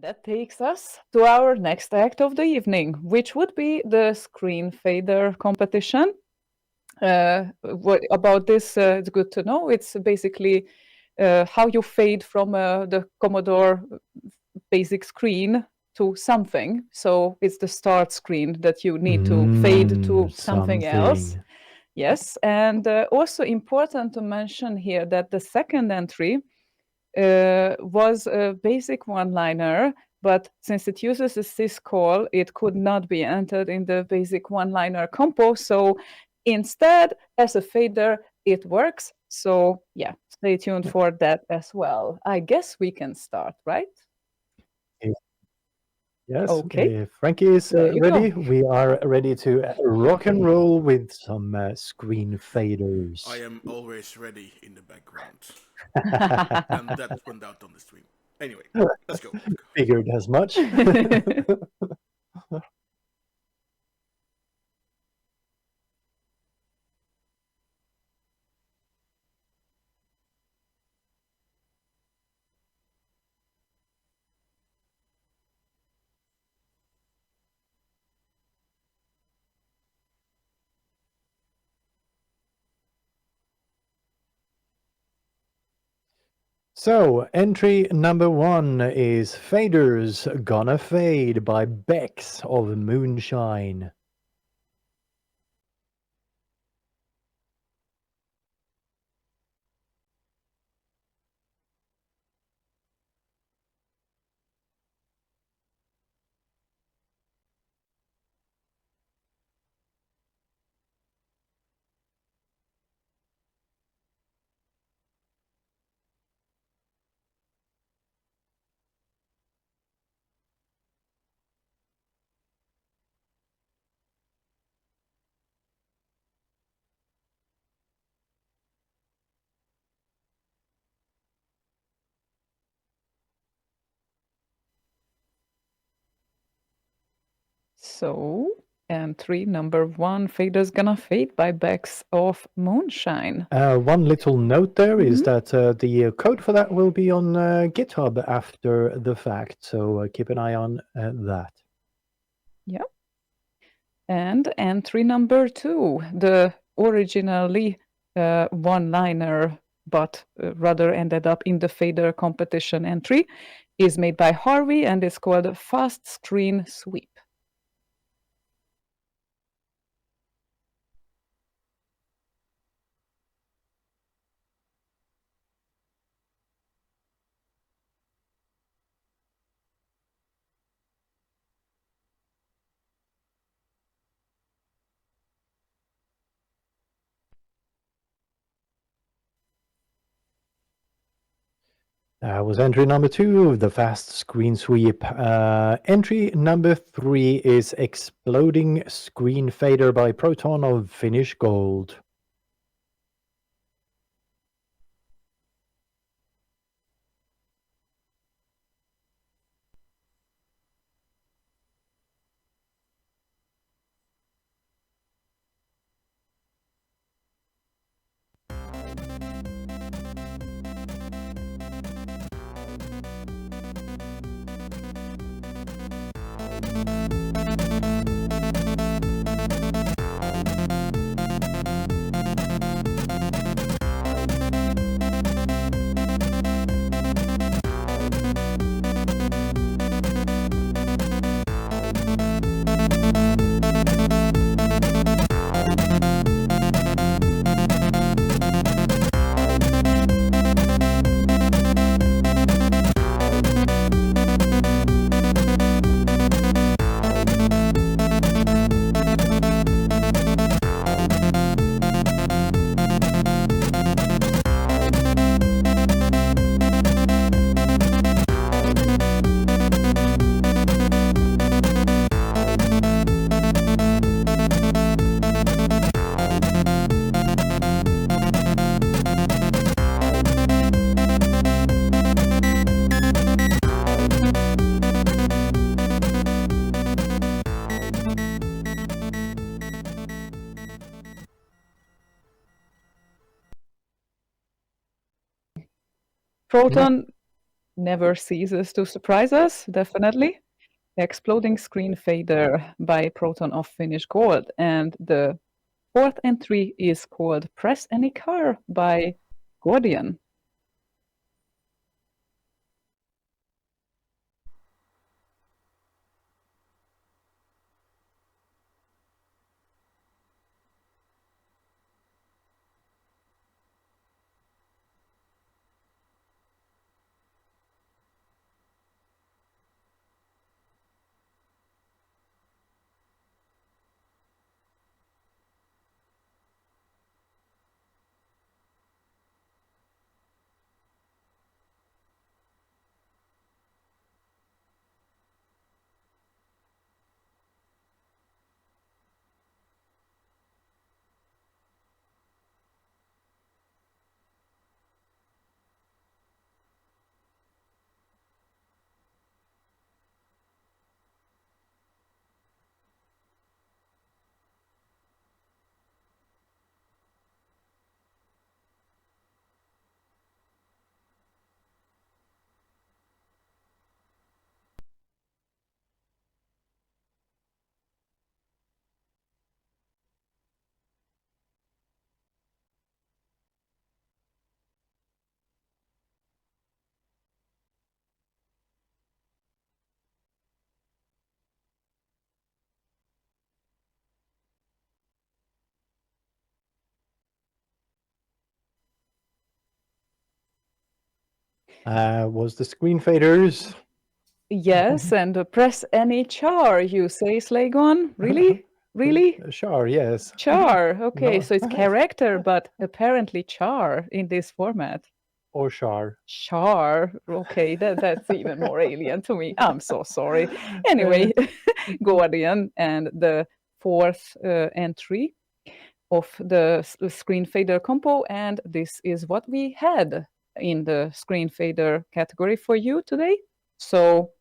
that takes us to our next act of the evening, which would be the screen fader competition. What about this? It's good to know. It's basically how you fade from the Commodore basic screen to something. So it's the start screen that you need to fade to something else. Yes, and also important to mention here that the second entry was a basic one-liner, but since it uses a syscall, it could not be entered in the basic one-liner compo. So instead, as a fader, it works. So yeah, stay tuned for that as well. I guess we can start, right? Yes, Okay. if Frankie is ready, we are ready to rock and roll with some screen faders. I am always ready in the background. And that went out on the stream. Anyway, let's go. Figured as much. So, entry number 1 is Faders Gonna Fade by bexxx of MoonShine. So, entry number 1, Faders Gonna Fade by bexxx of MoonShine. One little note there is that the code for that will be on GitHub after the fact, so keep an eye on that. Yeah. And entry number 2, the originally one-liner, but rather ended up in the fader competition entry, is made by Harvey and is called Fast Screen Sweep. That was entry number 2, the fast screen sweep. Entry number 3 is Exploding Screen Fader by Proton of Finnish Gold. Proton, never ceases to surprise us, definitely. The Exploding Screen Fader by Proton of Finnish Gold. And the fourth entry is called Press Any Char by Gordian. Was the screen faders? Yes, and Press Any Char, you say, Slagon? Really? Really? Char, yes. Char. Okay, No. so it's character, but apparently char in this format. Or char. Char. Okay, that's even more alien to me. I'm so sorry. Anyway, Gordian and the fourth entry of the screen fader compo, and this is what we had in the screen fader category for you today. So